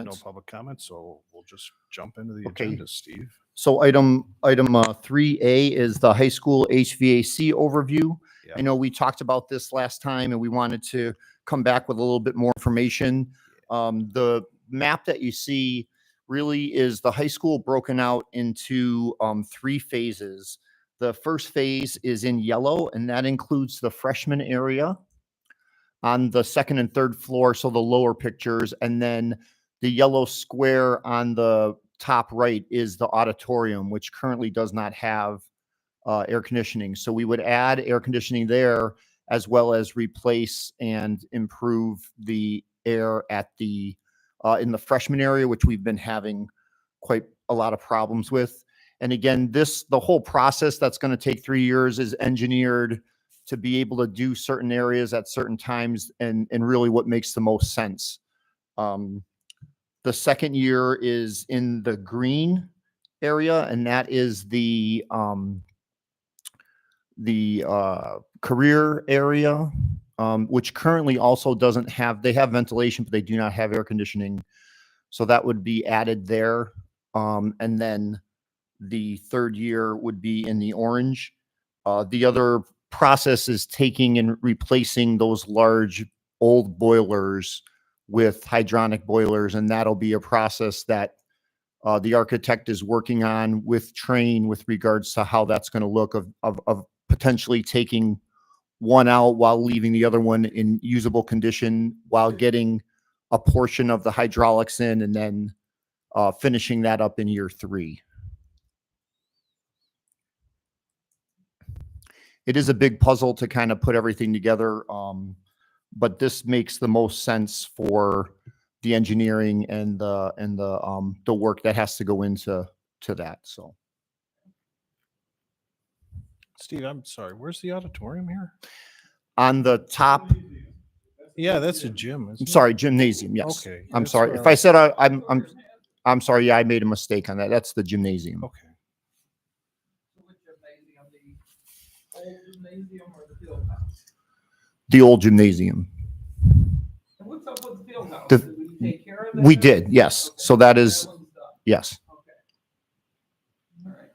No public comments, so we'll just jump into the Okay. agenda, Steve. So item 3A is the high school HVAC overview. Yeah. I know we talked about this last time and we wanted to come back with a little bit more information. The map that you see really is the high school broken out into 3 phases. The first phase is in yellow, and that includes the freshman area on the second and third floor, so the lower pictures, and then the yellow square on the top right is the auditorium, which currently does not have air conditioning. So we would add air conditioning there, as well as replace and improve the air at the in the freshman area, which we've been having quite a lot of problems with. And again, the whole process that's going to take 3 years is engineered to be able to do certain areas at certain times and really what makes the most sense. The second year is in the green area, and that is the career area, which currently also doesn't have, they have ventilation, but they do not have air conditioning. So that would be added there. And then the third year would be in the orange. The other process is taking and replacing those large old boilers with hydronic boilers, and that'll be a process that the architect is working on with Train with regards to how that's going to look of potentially taking one out while leaving the other one in usable condition while getting a portion of the hydraulics in, and then finishing that up in year 3. It is a big puzzle to kind of put everything together, but this makes the most sense for the engineering and the work that has to go into that. So, Steve, I'm sorry. Where's the auditorium here? on the top, Yeah, that's a gym. I'm Isn't it? sorry, gymnasium. Yes. Okay. I'm that's sorry where if I said I'm sorry. Yeah, I made a mistake on that. That's the gymnasium. Okay. The old gymnasium. And what's up with the field house? Did we take care of that? We did, yes. So that is, yes. Okay. All right.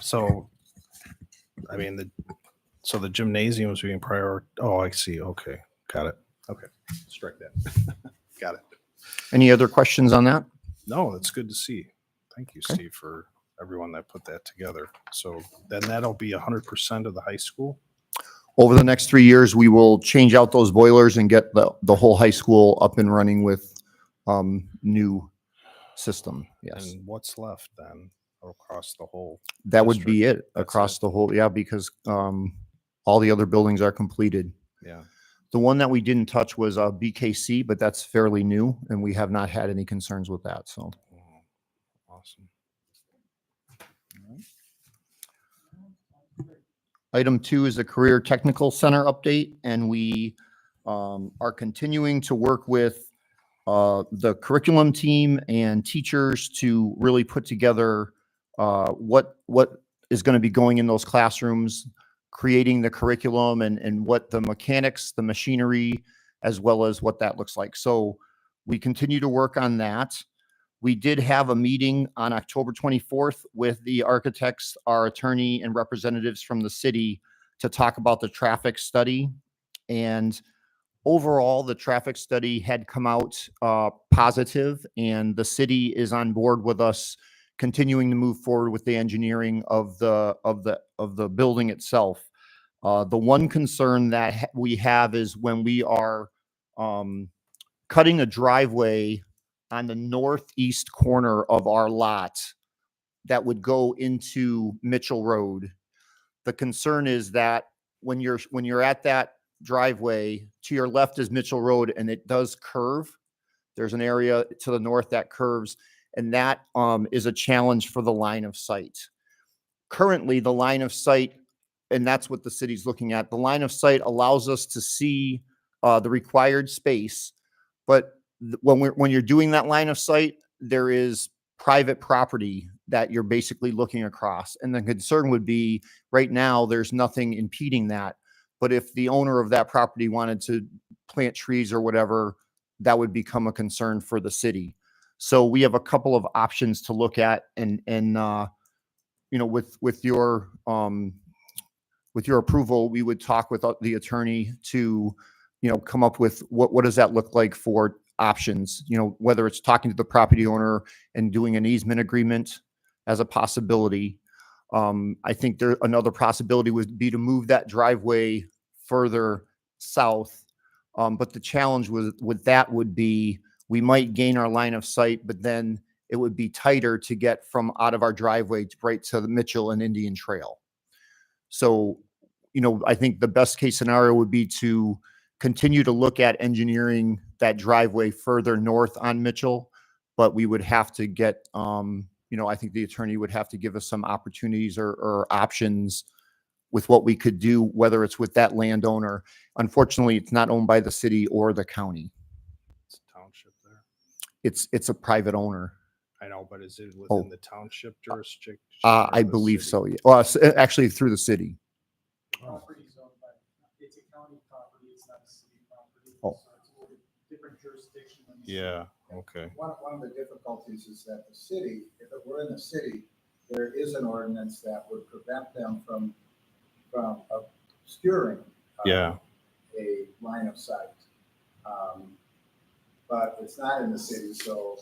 So, I mean, the gymnasium is being prior. Oh, I see. Okay. Got it. Okay. Strike that. Got it. Any other questions on that? No, that's good to see. Thank you, Okay. Steve, for everyone that put that together. So then that'll be 100% of the high school. Over the next 3 years, we will change out those boilers and get the whole high school up and running with new system. Yes. And what's left then across the whole? That would be district? it That's across it. the whole, yeah, because all the other buildings are completed. Yeah. The one that we didn't touch was BKC, but that's fairly new, and we have not had any concerns with that. So, Awesome. item 2 is the Career Technical Center update, and we are continuing to work with the curriculum team and teachers to really put together what is going to be going in those classrooms, creating the curriculum and what the mechanics, the machinery, as well as what that looks like. So we continue to work on that. We did have a meeting on October 24th with the architects, our attorney, and representatives from the city to talk about the traffic study. And overall, the traffic study had come out positive, and the city is on board with us continuing to move forward with the engineering of the building itself. The one concern that we have is when we are cutting a driveway on the northeast corner of our lot that would go into Mitchell Road. The concern is that when you're at that driveway, to your left is Mitchell Road, and it does curve. There's an area to the north that curves, and that is a challenge for the line of sight. Currently, the line of sight, and that's what the city's looking at, the line of sight allows us to see the required space, but when you're doing that line of sight, there is private property that you're basically looking across. And the concern would be right now, there's nothing impeding that. But if the owner of that property wanted to plant trees or whatever, that would become a concern for the city. So we have a couple of options to look at, and you know, with your approval, we would talk with the attorney to, you know, come up with what does that look like for options, you know, whether it's talking to the property owner and doing an easement agreement as a possibility. I think another possibility would be to move that driveway further south. But the challenge with that would be we might gain our line of sight, but then it would be tighter to get from out of our driveway right to the Mitchell and Indian Trail. So, you know, I think the best case scenario would be to continue to look at engineering that driveway further north on Mitchell, but we would have to get, you know, I think the attorney would have to give us some opportunities or options with what we could do, whether it's with that landowner. Unfortunately, it's not owned by the city or the county. It's a township there. It's a private owner. I know, but is it within the township jurisdiction? I believe so. Yeah. Well, actually through the city. Property is owned by, it's a county property, it's not a city property. Oh. So it's a little different jurisdiction. than the city. Yeah, okay. One of the difficulties is that the city, if it were in the city, there is an ordinance that would prevent them from obscuring Yeah, a line of sight. But it's not in the city, so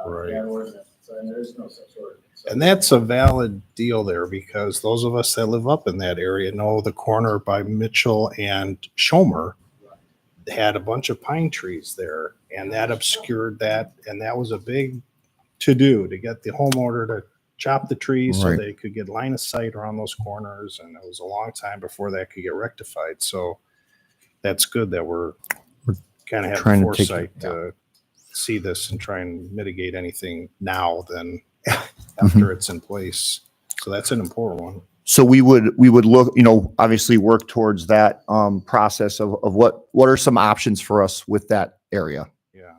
Right. that ordinance, and there is no such ordinance. So- and that's a valid deal there because those of us that live up in that area know the corner by Mitchell and Schomer had a bunch of pine trees there, and that obscured that, and that was a big to-do to get the homeowner to chop the trees so Right. they could get line of sight around those corners, and it was a long time before that could get rectified. So that's good that we're kind of Trying having to take- foresight to see this and try and mitigate anything now than after it's in place. So that's an important one. So we would look, you know, obviously work towards that process of what are some options for us with that area. Yeah.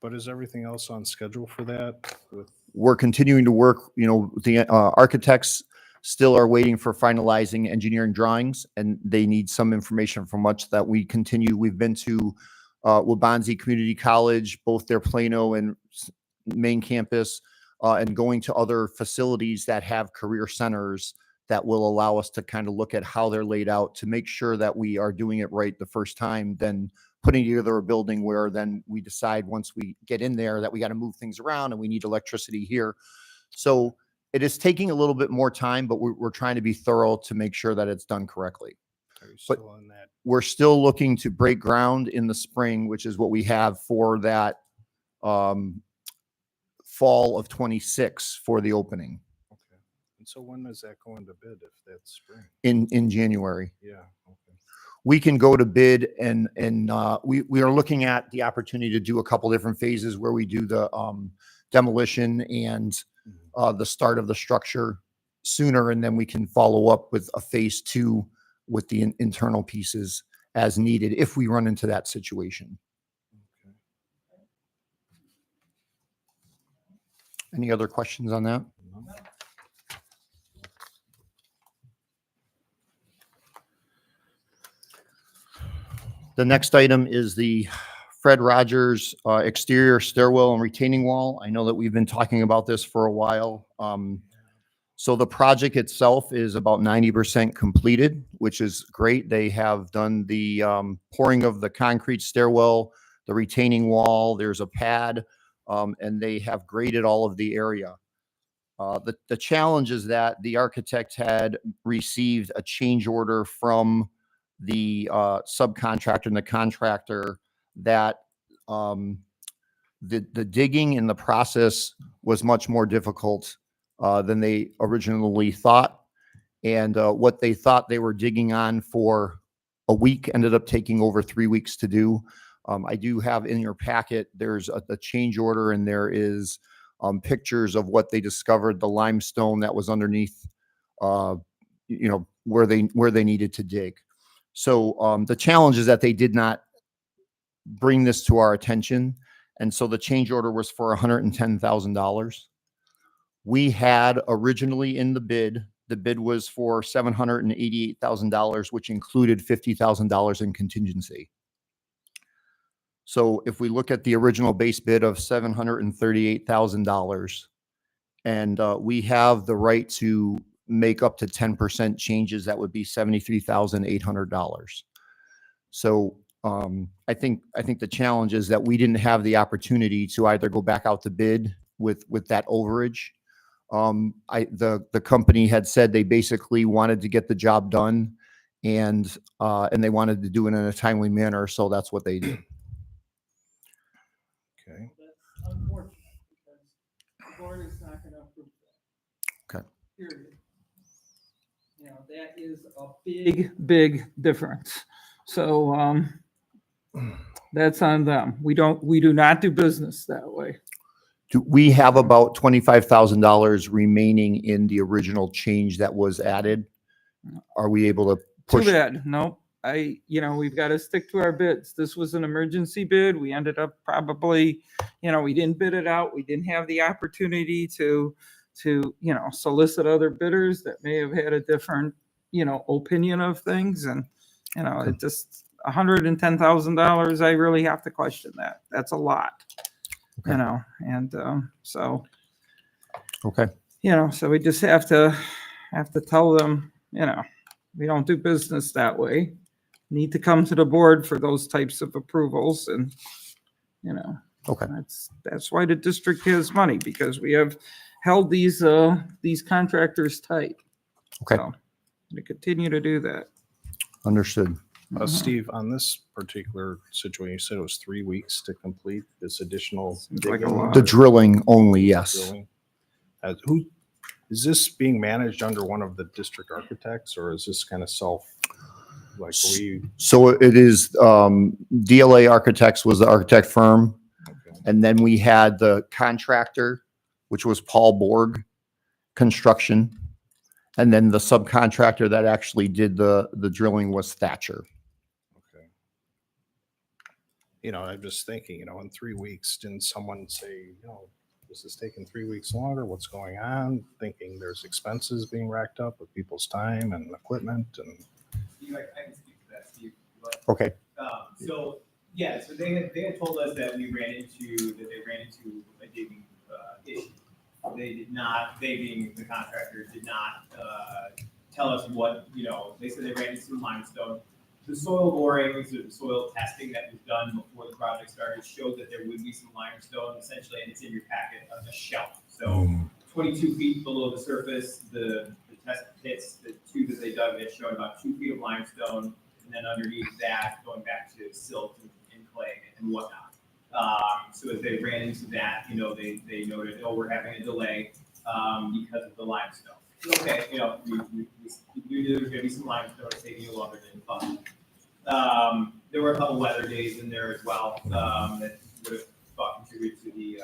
But is everything else on schedule for that? We're continuing to work, you know, the architects still are waiting for finalizing engineering drawings, and they need some information from us that we continue. We've been to Wabanzi Community College, both their Plano and main campus, and going to other facilities that have career centers that will allow us to kind of look at how they're laid out to make sure that we are doing it right the first time, then putting together a building where then we decide once we get in there that we got to move things around and we need electricity here. So it is taking a little bit more time, but we're trying to be thorough to make sure that it's done correctly. Are you But- still in that? We're still looking to break ground in the spring, which is what we have for that fall of 26 for the opening Okay. And so when does that go into bid if that's spring? in January. Yeah. Okay. We can go to bid and we are looking at the opportunity to do a couple different phases where we do the demolition and the start of the structure sooner, and then we can follow up with a phase 2 with the internal pieces as needed if we run into that situation. Okay. Any other questions on that? No? The next item is the Fred Rogers exterior stairwell and retaining wall. I know that we've been talking about this for a while. So the project itself is about 90% completed, which is great. They have done the pouring of the concrete stairwell, the retaining wall, there's a pad, and they have graded all of the area. The challenge is that the architect had received a change order from the subcontractor and the contractor that the digging and the process was much more difficult than they originally thought. And what they thought they were digging on for a week ended up taking over 3 weeks to do. I do have in your packet, there's a change order, and there is pictures of what they discovered, the limestone that was underneath, you know, where they needed to dig. So the challenge is that they did not bring this to our attention. And so the change order was for $110,000. We had originally in the bid was for $788,000, which included $50,000 in contingency. So if we look at the original base bid of $738,000, and we have the right to make up to 10% changes, that would be $73,800. So I think the challenge is that we didn't have the opportunity to either go back out to bid with that overage. The company had said they basically wanted to get the job done, and they wanted to do it in a timely manner, so that's what they did. Okay. That's unfortunate because the board is not gonna approve that. Okay. Period. You know, that is a big difference. So, that's on them. We do not do business that way. We have about $25,000 remaining in the original change that was added. Are we able to Too push? bad. Nope. We've got to stick to our bids. This was an emergency bid. We ended up probably, we didn't bid it out. We didn't have the opportunity to solicit other bidders that may have had a different, opinion of things. And, it just, $110,000, I really have to question that. That's a lot, Okay. and, so, Okay. so we just have to tell them, we don't do business that way. Need to come to the board for those types of approvals, and Okay. that's why the district has money, because we have held these contractors tight. Okay. So, to continue to do that. Understood. Steve, on this particular situation, you said it was 3 weeks to complete this additional Seems like a digging lot. The drilling only, yes. drilling. Who is this being managed under, one of the district architects, or is this kind of So it is, DLA Architects was the architect firm. Okay. And then we had the contractor, which was Paul Borg Construction. And then the subcontractor that actually did the drilling was Thatcher. Okay. I'm just thinking, in 3 weeks, didn't someone say, this is taking 3 weeks longer? What's going on? Thinking there's expenses being racked up with people's time and equipment and. Steve, I can speak to that, Steve. Okay. So they had told us that they ran into a digging issue. They did not, they being the contractor, did not tell us what, they said they ran into some limestone. The soil borings or the soil testing that was done before the project started showed that there would be some limestone, essentially, and it's in your packet, a shelf. So 22 feet below the surface, the test pits, the two that they dug, it showed about 2 feet of limestone, and then underneath that, going back to silt and clay and whatnot. So as they ran into that, they noted, we're having a delay because of the limestone. Okay, we knew there was going to be some limestone. It's taking you longer than thought. There were a couple weather days in there as well that would have contributed to the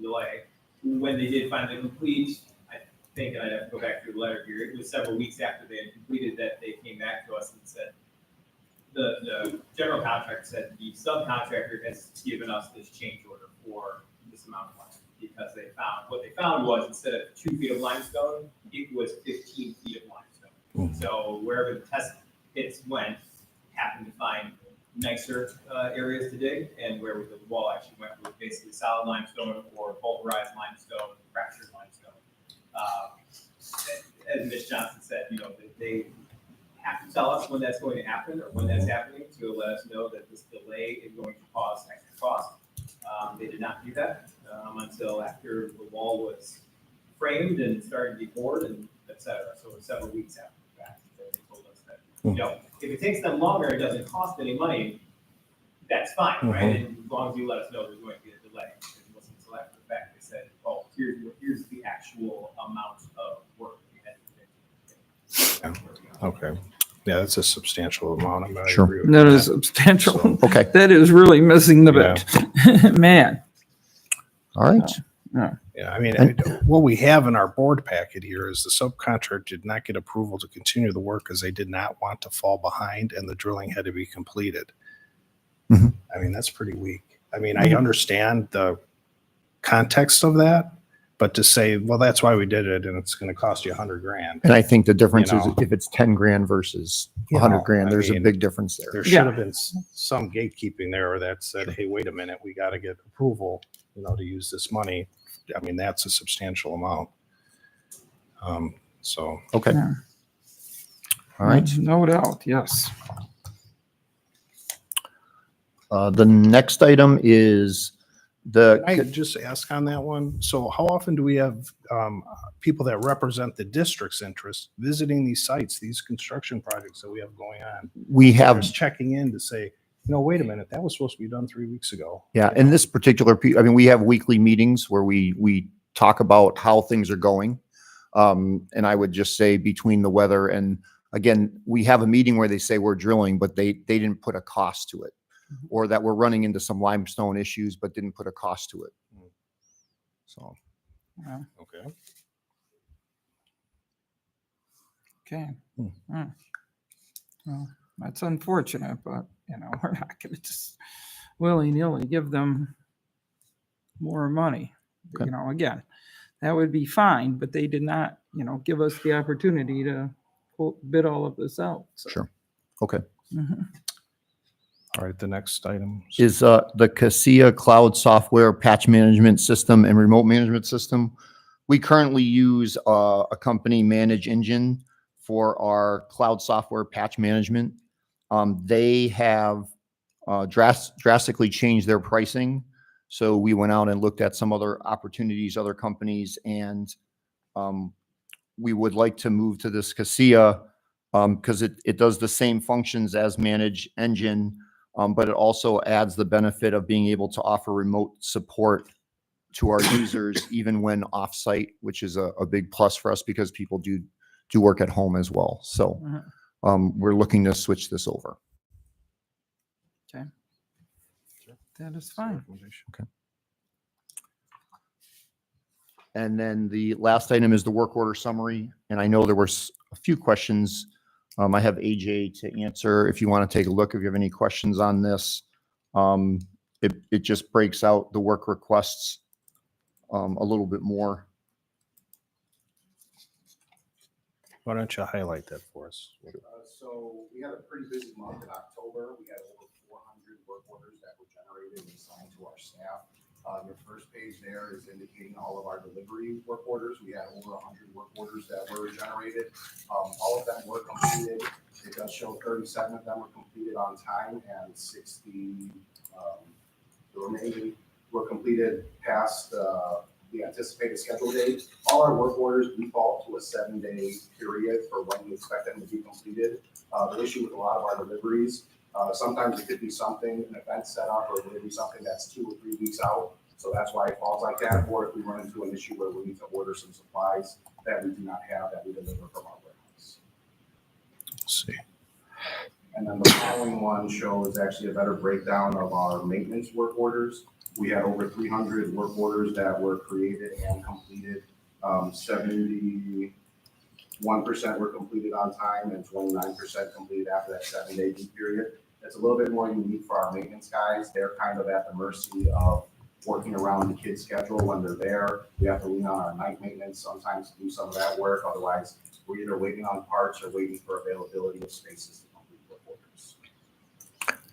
delay. When they did finally complete, I think, and I'd have to go back through the letter here, it was several weeks after they had completed that they came back to us and said, the general contractor said the subcontractor has given us this change order for this amount of money, because what they found was, instead of 2 feet of limestone, it was 15 feet of limestone. So wherever the test pits went, happened to find nicer areas to dig, and where the wall actually went was basically solid limestone or pulverized limestone, fractured limestone. As Ms. Johnson said, they have to tell us when that's going to happen, or when that's happening, to let us know that this delay is going to cause extra cost. They did not do that until after the wall was framed and started to be poured, and et cetera. So several weeks after the fact, they told us that, if it takes them longer, it doesn't cost any money, that's fine, right? And as long as you let us know there's going to be a delay. It wasn't until after the fact they said, here's the actual amount of work we had to do. Okay. Yeah, that's a substantial amount. I Sure. agree with That is substantial. So- Okay. That is really missing the bit. Man. All right. Yeah, I mean, what we have in our board packet here is the subcontractor did not get approval to continue the work because they did not want to fall behind, and the drilling had to be completed. Mhm. I mean, that's pretty weak. I mean, I understand the context of that, But to say, well, that's why we did it, and it's going to cost you $100,000. And I think the difference is know. if it's 10 grand versus You 100 know, grand, I there's a mean, big difference there. There Yeah. should have been some gatekeeping there that said, hey, wait a minute, we got to get approval, to use this money. I mean, that's a substantial amount. So, Okay. Yeah. All right. No doubt, yes. The next item is can I just ask on that one? So how often do we have people that represent the district's interests visiting these sites, these construction projects that we have going on? we have, Just checking in to say, wait a minute, that was supposed to be done 3 weeks ago. yeah, in this particular, I mean, we have weekly meetings where we talk about how things are going. And I would just say between the weather and, again, we have a meeting where they say we're drilling, but they didn't put a cost to it. Or that we're running into some limestone issues, but didn't put a cost to it. So, Yeah. Okay. Okay. Hmm. Well, that's unfortunate, but we're not going to just willy-nilly give them more money. Okay. Again, that would be fine, but they did not, give us the opportunity to bid all of this out. So. sure. Okay. Mhm. All right, the next item. Is the CASIA cloud software patch management system and remote management system. We currently use a company, Manage Engine, for our cloud software patch management. They have drastically changed their pricing. So we went out and looked at some other opportunities, other companies, and we would like to move to this CASIA because it does the same functions as Manage Engine. But it also adds the benefit of being able to offer remote support to our users, even when offsite, which is a big plus for us because people do work at home as well. So we're looking to switch this over. Okay. That is fine. Okay. And then the last item is the work order summary. And I know there were a few questions. I have AJ to answer if you want to take a look, if you have any questions on this. It just breaks out the work requests a little bit more. Why don't you highlight that for us? So we had a pretty busy month in October. We had over 400 work orders that were generated and assigned to our staff. Your first page there is indicating all of our delivery work orders. We had over 100 work orders that were generated. All of them were completed. It does show 37 of them were completed on time and 60, the remaining were completed past the anticipated schedule date. All our work orders default to a 7-day period for when we expect them to be completed. The issue with a lot of our deliveries, sometimes it could be something, an event set up, or it could be something that's 2 or 3 weeks out. So that's why it falls like that. Or if we run into an issue where we need to order some supplies that we do not have that we deliver from our warehouse. Let's see. And then the following one shows actually a better breakdown of our maintenance work orders. We had over 300 work orders that were created and completed. 71% were completed on time and 29% completed after that 7-day period. It's a little bit more unique for our maintenance guys. They're kind of at the mercy of working around the kids' schedule when they're there. We have to lean on our night maintenance sometimes to do some of that work. Otherwise, we're either waiting on parts or waiting for availability of spaces to complete work orders.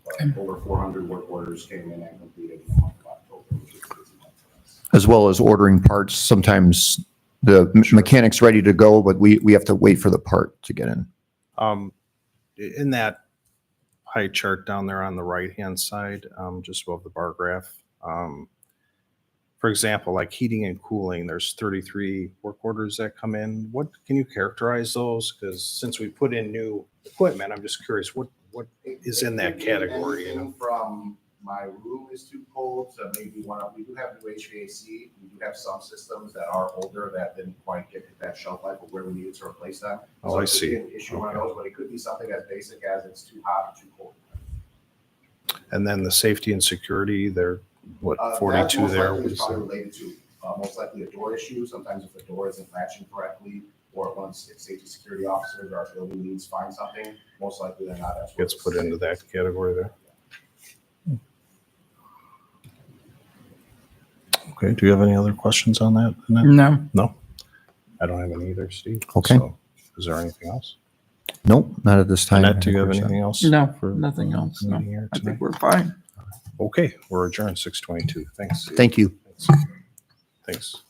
But over 400 work orders came in and completed in the month of October, which is a busy month for us. As well as ordering parts. Sometimes the mechanic's ready to go, but we have to wait for the part to get in. In that pie chart down there on the right-hand side, just above the bar graph, for example, like heating and cooling, there's 33 work orders that come in. What can you characterize those? Because since we put in new equipment, I'm just curious, what is in that category? Anything from my room is too cold to maybe we do have new HVAC. We do have some systems that are older that didn't quite get that shelf life of where we needed to replace them. Oh, So I it could be see. an issue on those, but it could be something as basic as it's too hot or too cold. And then the safety and security, they're what, That 42 most there? likely is probably related to most likely a door issue. Sometimes if the door isn't latching correctly, or once if safety security officers or our building leads find something, most likely they're not. Gets put into that category there. Okay, do you have any other questions on that? Annette? No. No? I don't have any either, Steve. Okay. So, is there anything else? Nope, not at this time. Annette, do you have anything else? No, for nothing else. No, meeting here I tonight? think we're fine. Okay, we're adjourned 6:22. Thanks. Steve. Thank you. Thanks.